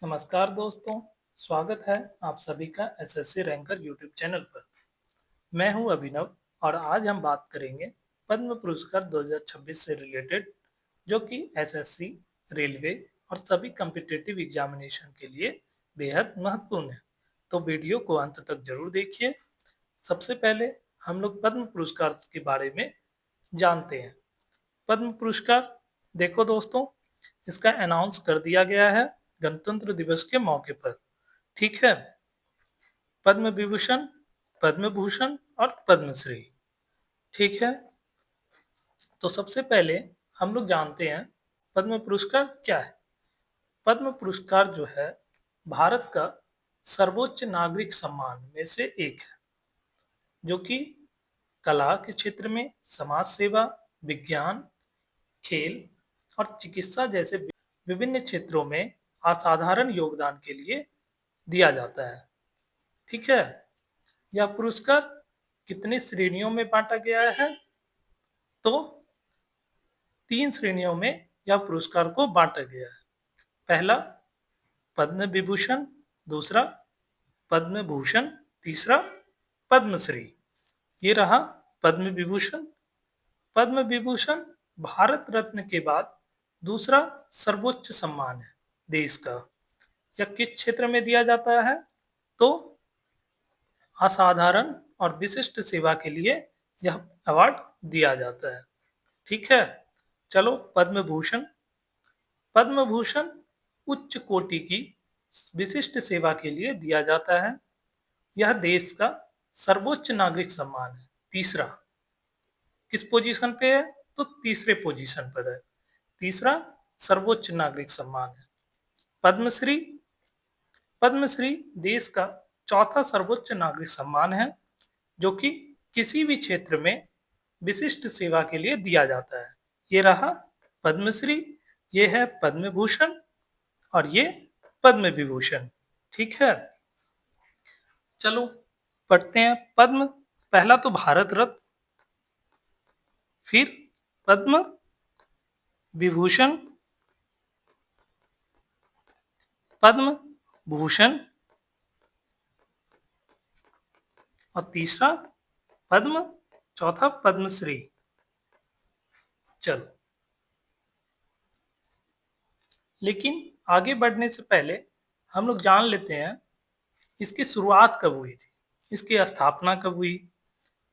नमस्कार दोस्तों, स्वागत है आप सभी का एसएससी रैंकर यूट्यूब चैनल पर। मैं हूं अभिनव और आज हम बात करेंगे पद्म पुरस्कार 2026 से रिलेटेड, जो कि एसएससी, रेलवे और सभी कॉम्पिटिटिव एग्जामिनेशन के लिए बेहद महत्वपूर्ण है। तो वीडियो को अंत तक जरूर देखिए। सबसे पहले हम लोग पद्म पुरस्कार के बारे में जानते हैं। पद्म पुरस्कार, देखो दोस्तों, इसका अनाउंस कर दिया गया है गणतंत्र दिवस के मौके पर। ठीक है। पद्म विभूषण, पद्म भूषण और पद्मश्री। ठीक है। तो सबसे पहले हम लोग जानते हैं पद्म पुरस्कार क्या है। पद्म पुरस्कार जो है भारत का सर्वोच्च नागरिक सम्मान में से एक है, जो कि कला के क्षेत्र में, समाज सेवा, विज्ञान, खेल और चिकित्सा जैसे विभिन्न क्षेत्रों में असाधारण योगदान के लिए दिया जाता है। ठीक है। यह पुरस्कार कितनी श्रेणियों में बांटा गया है? तो 3 श्रेणियों में यह पुरस्कार को बांटा गया है। पहला पद्म विभूषण, दूसरा पद्म भूषण, तीसरा पद्मश्री। ये रहा पद्म विभूषण। पद्म विभूषण भारत रत्न के बाद दूसरा सर्वोच्च सम्मान है देश का। यह किस क्षेत्र में दिया जाता है? तो असाधारण और विशिष्ट सेवा के लिए यह अवार्ड दिया जाता है। ठीक है। चलो पद्म भूषण। पद्म भूषण उच्च कोटि की विशिष्ट सेवा के लिए दिया जाता है। यह देश का सर्वोच्च नागरिक सम्मान है। तीसरा किस पोजीशन पे है? तो तीसरे पोजीशन पर है। तीसरा सर्वोच्च नागरिक सम्मान है। पद्मश्री। पद्मश्री देश का चौथा सर्वोच्च नागरिक सम्मान है, जो कि किसी भी क्षेत्र में विशिष्ट सेवा के लिए दिया जाता है। ये रहा पद्मश्री, ये है पद्म भूषण और ये पद्म विभूषण। ठीक है। चलो पढ़ते हैं पद्म। पहला तो भारत रत्न, फिर पद्म विभूषण, पद्म भूषण और तीसरा पद्म, चौथा पद्मश्री। चलो, लेकिन आगे बढ़ने से पहले हम लोग जान लेते हैं इसकी शुरुआत कब हुई थी, इसकी स्थापना कब हुई,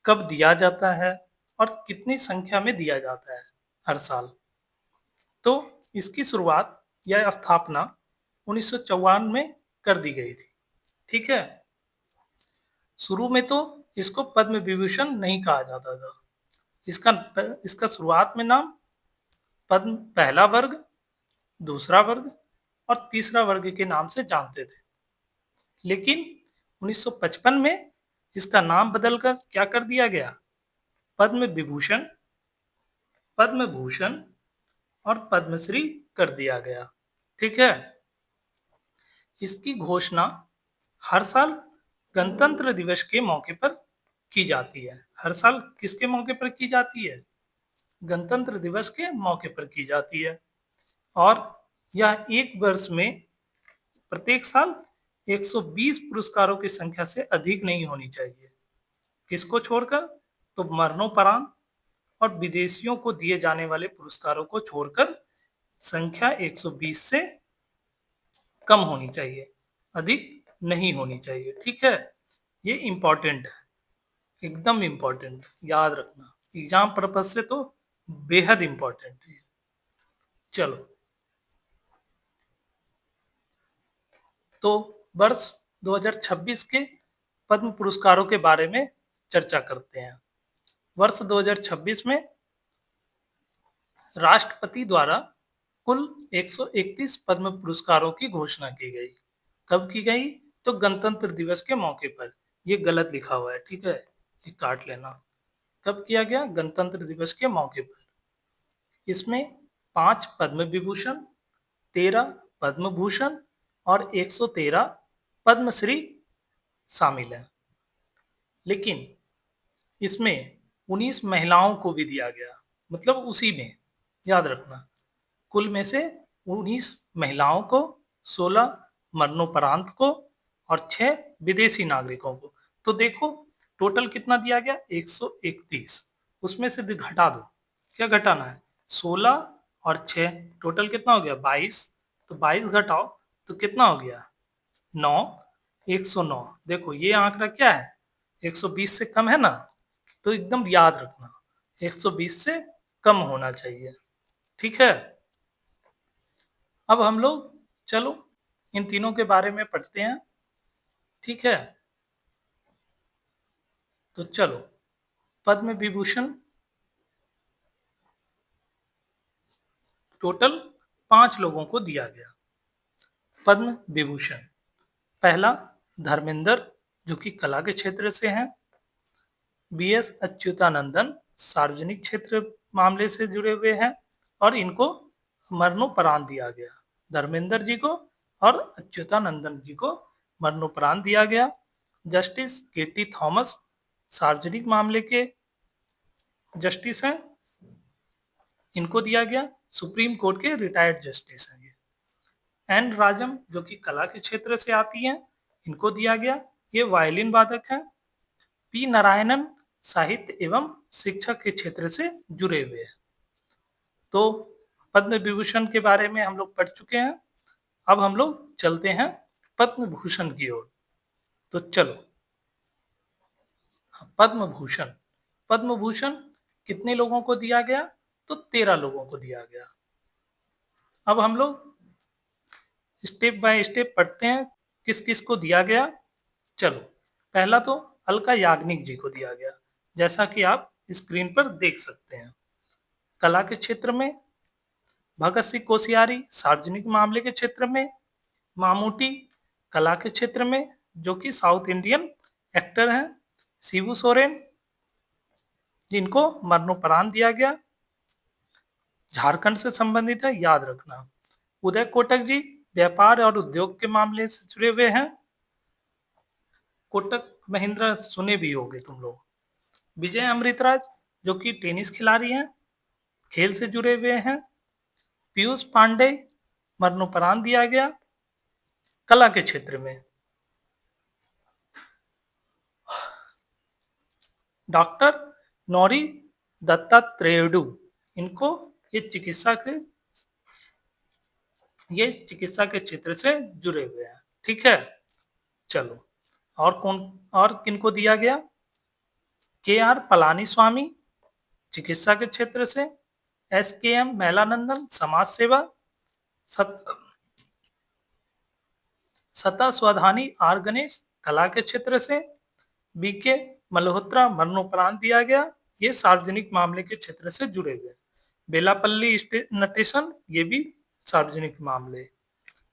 कब दिया जाता है और कितनी संख्या में दिया जाता है हर साल। तो इसकी शुरुआत या स्थापना 1954 में कर दी गई थी। ठीक है। शुरू में तो इसको पद्म विभूषण नहीं कहा जाता था। इसका इसका शुरुआत में नाम पद्म पहला वर्ग, दूसरा वर्ग और तीसरा वर्ग के नाम से जानते थे। लेकिन 1955 में इसका नाम बदलकर क्या कर दिया गया? पद्म विभूषण, पद्म भूषण और पद्मश्री कर दिया गया। ठीक है। इसकी घोषणा हर साल गणतंत्र दिवस के मौके पर की जाती है। हर साल किसके मौके पर की जाती है? गणतंत्र दिवस के मौके पर की जाती है। और यह एक वर्ष में प्रत्येक साल 120 पुरस्कारों की संख्या से अधिक नहीं होनी चाहिए। किसको छोड़कर? तो मरणोपरांत और विदेशियों को दिए जाने वाले पुरस्कारों को छोड़कर संख्या 120 से कम होनी चाहिए, अधिक नहीं होनी चाहिए। ठीक है। ये इंपॉर्टेंट है, एकदम इंपॉर्टेंट, याद रखना, एग्जाम पर्पज से तो बेहद इंपॉर्टेंट है। चलो, तो वर्ष 2026 के पद्म पुरस्कारों के बारे में चर्चा करते हैं। वर्ष 2026 में राष्ट्रपति द्वारा कुल 131 पद्म पुरस्कारों की घोषणा की गई। कब की गई? तो गणतंत्र दिवस के मौके पर। ये गलत लिखा हुआ है, ठीक है, ये काट लेना। कब किया गया? गणतंत्र दिवस के मौके पर। इसमें 5 पद्म विभूषण, 13 पद्म भूषण और 113 पद्मश्री शामिल हैं। लेकिन इसमें 19 महिलाओं को भी दिया गया, मतलब उसी में, याद रखना, कुल में से 19 महिलाओं को, 16 मरणोपरांत को और 6 विदेशी नागरिकों को। तो देखो टोटल कितना दिया गया 131, उसमें से घटा दो, क्या घटाना है 16 और 6, टोटल कितना हो गया 22, तो 22 घटाओ तो कितना हो गया 9, 109। देखो ये आंकड़ा क्या है 120 से कम है ना, तो एकदम याद रखना 120 से कम होना चाहिए, ठीक है। अब हम लोग चलो इन तीनों के बारे में पढ़ते हैं, ठीक है। तो चलो पद्म विभूषण टोटल 5 लोगों को दिया गया पद्म विभूषण। पहला धर्मेंद्र जो कि कला के क्षेत्र से हैं, बी.एस. अच्युतानंदन सार्वजनिक क्षेत्र मामले से जुड़े हुए हैं और इनको मरणोपरांत दिया गया। धर्मेंद्र जी को और अच्युतानंदन जी को मरणोपरांत दिया गया। Justice K.T.. थॉमस सार्वजनिक मामले के जस्टिस हैं, इनको दिया गया। सुप्रीम कोर्ट के रिटायर्ड जस्टिस हैं ये। एन राजम जो कि कला के क्षेत्र से आती हैं, इनको दिया गया, ये वायलिन वादक हैं। पी नारायणन साहित्य एवं शिक्षा के क्षेत्र से जुड़े हुए हैं। तो पद्म विभूषण के बारे में हम लोग पढ़ चुके हैं। अब हम लोग चलते हैं पद्म भूषण की ओर। तो चलो पद्म भूषण, पद्म भूषण कितने लोगों को दिया गया, तो 13 लोगों को दिया गया। अब हम लोग स्टेप बाय स्टेप पढ़ते हैं किस किस को दिया गया। चलो पहला तो अलका याग्निक जी को दिया गया, जैसा कि आप स्क्रीन पर देख सकते हैं। कला के क्षेत्र में भगत सिंह कोश्यारी सार्वजनिक मामले के क्षेत्र में, मामूटी कला के क्षेत्र में जो कि साउथ इंडियन एक्टर हैं, शिबू सोरेन जिनको मरणोपरांत दिया गया, झारखंड से संबंधित है याद रखना। उदय कोटक जी व्यापार और उद्योग के मामले से जुड़े हुए हैं, कोटक महिंद्रा सुने भी होंगे तुम लोग। विजय अमृतराज जो कि टेनिस खिलाड़ी हैं, खेल से जुड़े हुए हैं। पीयूष पांडे मरणोपरांत दिया गया कला के क्षेत्र में। डॉक्टर नौरी दत्तात्रेयडू, इनको ये चिकित्सा के क्षेत्र से जुड़े हुए हैं, ठीक है। चलो और कौन, और किनको दिया गया, के आर पलानी स्वामी चिकित्सा के क्षेत्र से, एस के एम मैलानंदन समाज सेवा, सता स्वधानी आर गणेश कला के क्षेत्र से, बी के मल्होत्रा मरणोपरांत दिया गया, ये सार्वजनिक मामले के क्षेत्र से जुड़े हुए। बेलापल्ली नटेशन ये भी सार्वजनिक मामले,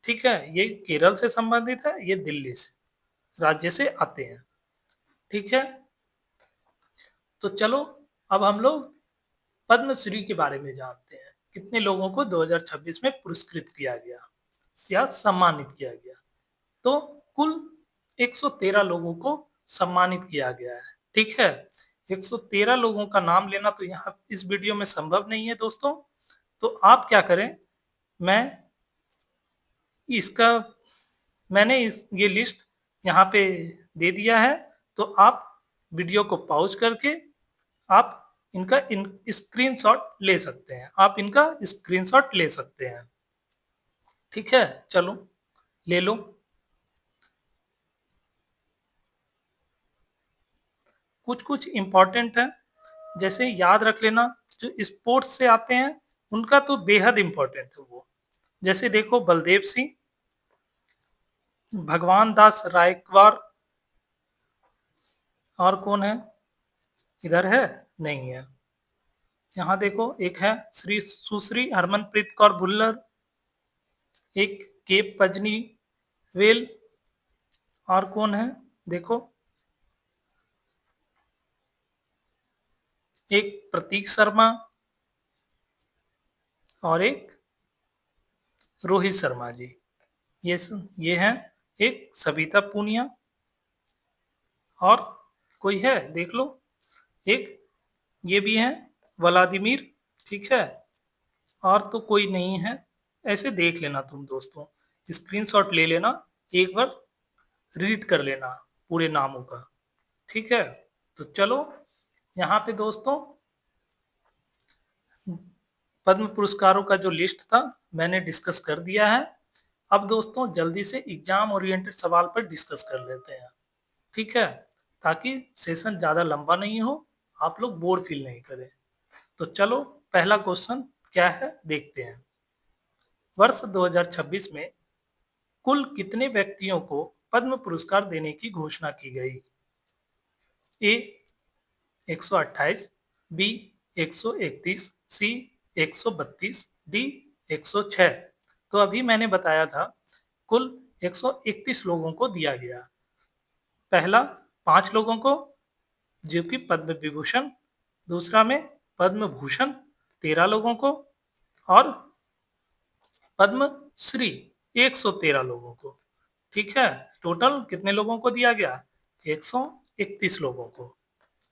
ठीक है। ये केरल से संबंधित है, ये दिल्ली से राज्य से आते हैं, ठीक है। तो चलो अब हम लोग पद्मश्री के बारे में जानते हैं, कितने लोगों को 2026 में पुरस्कृत किया गया या सम्मानित किया गया। तो कुल 113 लोगों को सम्मानित किया गया है, ठीक है। 113 लोगों का नाम लेना तो यहाँ इस वीडियो में संभव नहीं है दोस्तों। तो आप क्या करें, मैं इसका मैंने ये लिस्ट यहाँ पे दे दिया है, तो आप वीडियो को पॉज करके आप इनका स्क्रीनशॉट ले सकते हैं, आप इनका स्क्रीनशॉट ले सकते हैं, ठीक है। चलो ले लो। कुछ कुछ इंपॉर्टेंट है, जैसे याद रख लेना, जो स्पोर्ट्स से आते हैं उनका तो बेहद इंपॉर्टेंट है वो। जैसे देखो बलदेव सिंह, भगवान दास रायकवाड़, और कौन है, इधर है नहीं है। यहाँ देखो एक है श्री सुश्री हरमनप्रीत कौर भुल्लर, एक के पजनी वेल, और कौन है देखो, एक प्रतीक शर्मा और एक रोहित शर्मा जी, ये हैं। एक सविता पूनिया, और कोई है देख लो, एक ये भी है व्लादिमीर, ठीक है। और तो कोई नहीं है, ऐसे देख लेना तुम दोस्तों, स्क्रीनशॉट ले लेना, एक बार रीड कर लेना पूरे नामों का। ठीक है, तो चलो यहाँ पे दोस्तों पद्म पुरस्कारों का जो लिस्ट था मैंने डिस्कस कर दिया है। अब दोस्तों जल्दी से एग्जाम ओरिएंटेड सवाल पर डिस्कस कर लेते हैं। ठीक है, ताकि सेशन ज़्यादा लंबा नहीं हो, आप लोग बोर फील नहीं करें। तो चलो पहला क्वेश्चन क्या है देखते हैं। वर्ष 2026 में कुल कितने व्यक्तियों को पद्म पुरस्कार देने की घोषणा की गई? ए 128, बी 131, सी 132, डी 106। तो अभी मैंने बताया था कुल 131 लोगों को दिया गया। पहला 5 लोगों को जो कि पद्म विभूषण, दूसरा में पद्म भूषण 13 लोगों को, और पद्म श्री 113 लोगों को। ठीक है, टोटल कितने लोगों को दिया गया? 131 लोगों को,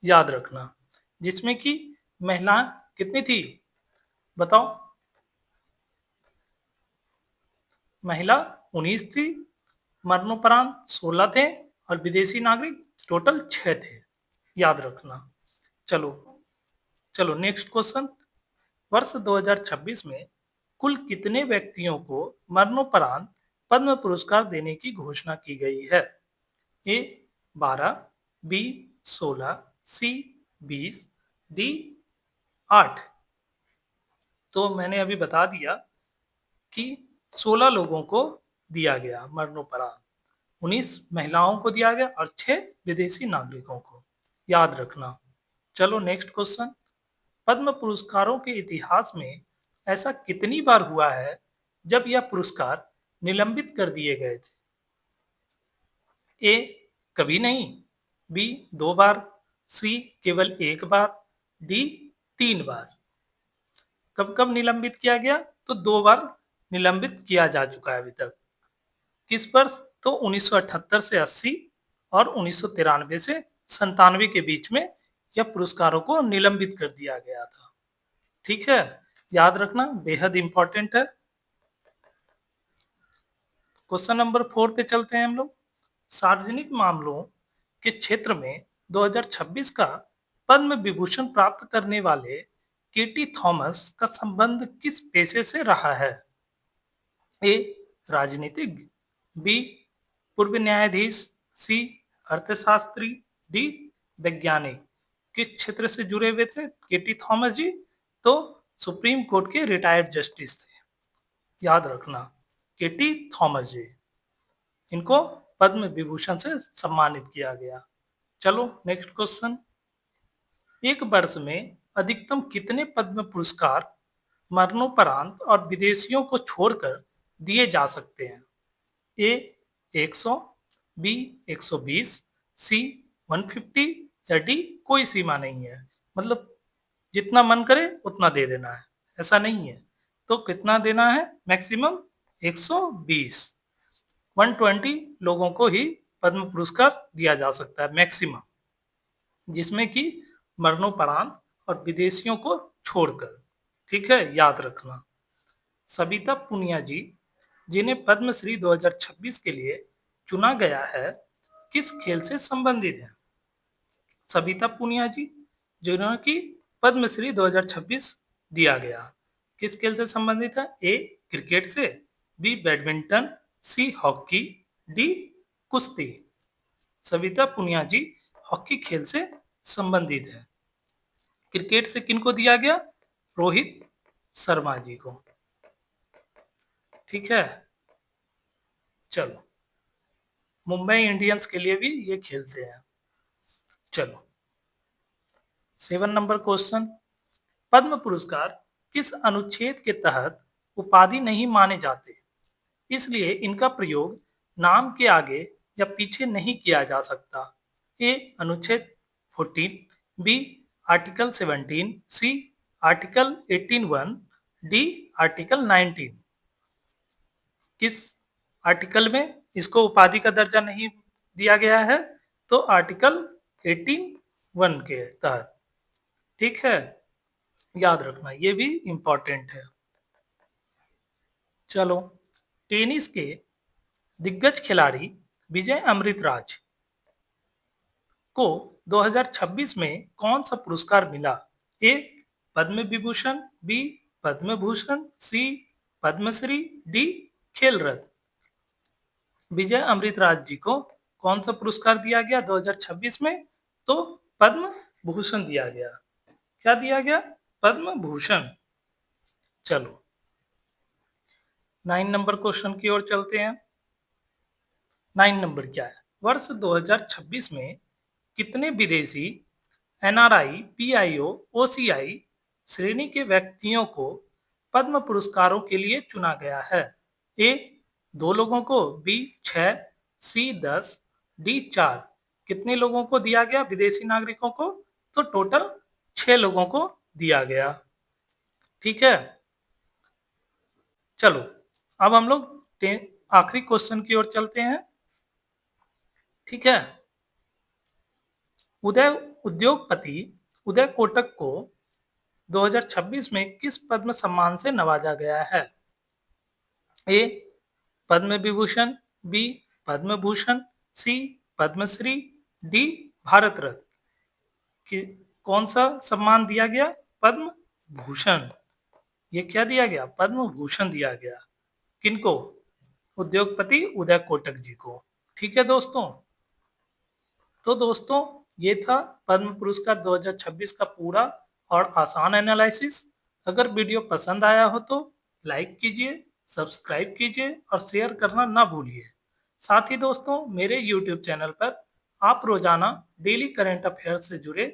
याद रखना। जिसमें कि महिला कितनी थी बताओ? महिला 19 थी, मरणोपरांत 16 थे, और विदेशी नागरिक टोटल 6 थे, याद रखना। चलो चलो नेक्स्ट क्वेश्चन। वर्ष 2026 में कुल कितने व्यक्तियों को मरणोपरांत पद्म पुरस्कार देने की घोषणा की गई है? ए 12, बी 16, सी 20, डी 8। तो मैंने अभी बता दिया कि 16 लोगों को दिया गया मरणोपरांत, 19 महिलाओं को दिया गया और 6 विदेशी नागरिकों को, याद रखना। चलो नेक्स्ट क्वेश्चन। पद्म पुरस्कारों के इतिहास में ऐसा कितनी बार हुआ है जब यह पुरस्कार निलंबित कर दिए गए थे? ए कभी नहीं, बी 2 बार, सी केवल 1 बार, डी 3 बार। कब कब निलंबित किया गया? तो 2 बार निलंबित किया जा चुका है अभी तक। किस वर्ष? तो 1978 से 80 और 1993 से 97 के बीच में यह पुरस्कारों को निलंबित कर दिया गया था। ठीक है, याद रखना, बेहद इंपॉर्टेंट है। क्वेश्चन नंबर 4 पे चलते हैं हम लोग। सार्वजनिक मामलों के क्षेत्र में 2026 का पद्म विभूषण प्राप्त करने वाले केटी थॉमस का संबंध किस पेशे से रहा है? ए राजनीतिज्ञ, बी पूर्व न्यायाधीश, सी अर्थशास्त्री, डी वैज्ञानिक। किस क्षेत्र से जुड़े हुए थे केटी थॉमस जी? तो सुप्रीम कोर्ट के रिटायर्ड जस्टिस थे, याद रखना, केटी थॉमस जी। इनको पद्म विभूषण से सम्मानित किया गया। चलो नेक्स्ट क्वेश्चन। एक वर्ष में अधिकतम कितने पद्म पुरस्कार मरणोपरांत और विदेशियों को छोड़कर दिए जा सकते हैं? ए 100, बी 120, सी 150 या डी कोई सीमा नहीं है। मतलब जितना मन करे उतना दे देना है, ऐसा नहीं है। तो कितना देना है? मैक्सिमम 120, 120 लोगों को ही पद्म पुरस्कार दिया जा सकता है मैक्सिमम, जिसमें कि मरणोपरांत और विदेशियों को छोड़कर। ठीक है, याद रखना। सविता पुनिया जी, जिन्हें पद्मश्री 2026 के लिए चुना गया है, किस खेल से संबंधित हैं? सविता पुनिया जी, जिन्होंने की पद्मश्री 2026 दिया गया, किस खेल से संबंधित है? ए क्रिकेट से, B badminton, C hockey, D कुश्ती। सविता पुनिया जी हॉकी खेल से संबंधित है। क्रिकेट से किनको दिया गया? रोहित शर्मा जी को। ठीक है, चलो मुंबई इंडियंस के लिए भी ये खेलते हैं। चलो 7 नंबर क्वेश्चन। पद्म पुरस्कार किस अनुच्छेद के तहत उपाधि नहीं माने जाते, इसलिए इनका प्रयोग नाम के आगे या पीछे नहीं किया जा सकता? ए अनुच्छेद 14, B article 17, C article 18(1), D article 19। किस आर्टिकल में इसको उपाधि का दर्जा नहीं दिया गया है? तो आर्टिकल 18(1) के तहत। ठीक है, याद रखना, ये भी इंपॉर्टेंट है। चलो टेनिस के दिग्गज खिलाड़ी विजय अमृतराज को 2026 में कौन सा पुरस्कार मिला? ए पद्म विभूषण, बी पद्म भूषण, सी पद्मश्री, डी खेल रत्न। विजय अमृतराज जी को कौन सा पुरस्कार दिया गया 2026 में? तो पद्म भूषण दिया गया। क्या दिया गया? पद्म भूषण। चलो 9 नंबर क्वेश्चन की ओर चलते हैं। 9 नंबर क्या है? वर्ष 2026 में कितने विदेशी एनआरआई, पीआईओ, ओसीआई श्रेणी के व्यक्तियों को पद्म पुरस्कारों के लिए चुना गया है? ए 2 लोगों को, बी 6, सी 10, डी 4। कितने लोगों को दिया गया विदेशी नागरिकों को? तो टोटल 6 लोगों को दिया गया। ठीक है, चलो अब हम लोग आखिरी क्वेश्चन की ओर चलते हैं। ठीक है, उद्योगपति उदय कोटक को 2026 में किस पद्म सम्मान से नवाजा गया है? ए पद्म विभूषण, बी पद्म भूषण, सी पद्मश्री, डी भारत रत्न। कौन सा सम्मान दिया गया? पद्म भूषण। ये क्या दिया गया? पद्म भूषण दिया गया। किनको? उद्योगपति उदय कोटक जी को। ठीक है दोस्तों, तो दोस्तों ये था पद्म पुरस्कार 2026 का पूरा और आसान एनालिसिस। अगर वीडियो पसंद आया हो तो लाइक कीजिए, सब्सक्राइब कीजिए और शेयर करना ना भूलिए। साथ ही दोस्तों मेरे YouTube चैनल पर आप रोजाना डेली करंट अफेयर से जुड़े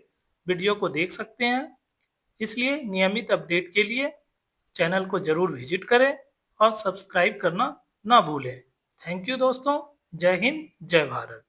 वीडियो को देख सकते हैं, इसलिए नियमित अपडेट के लिए चैनल को जरूर विजिट करें और सब्सक्राइब करना ना भूलें। थैंक यू दोस्तों, जय हिंद, जय भारत।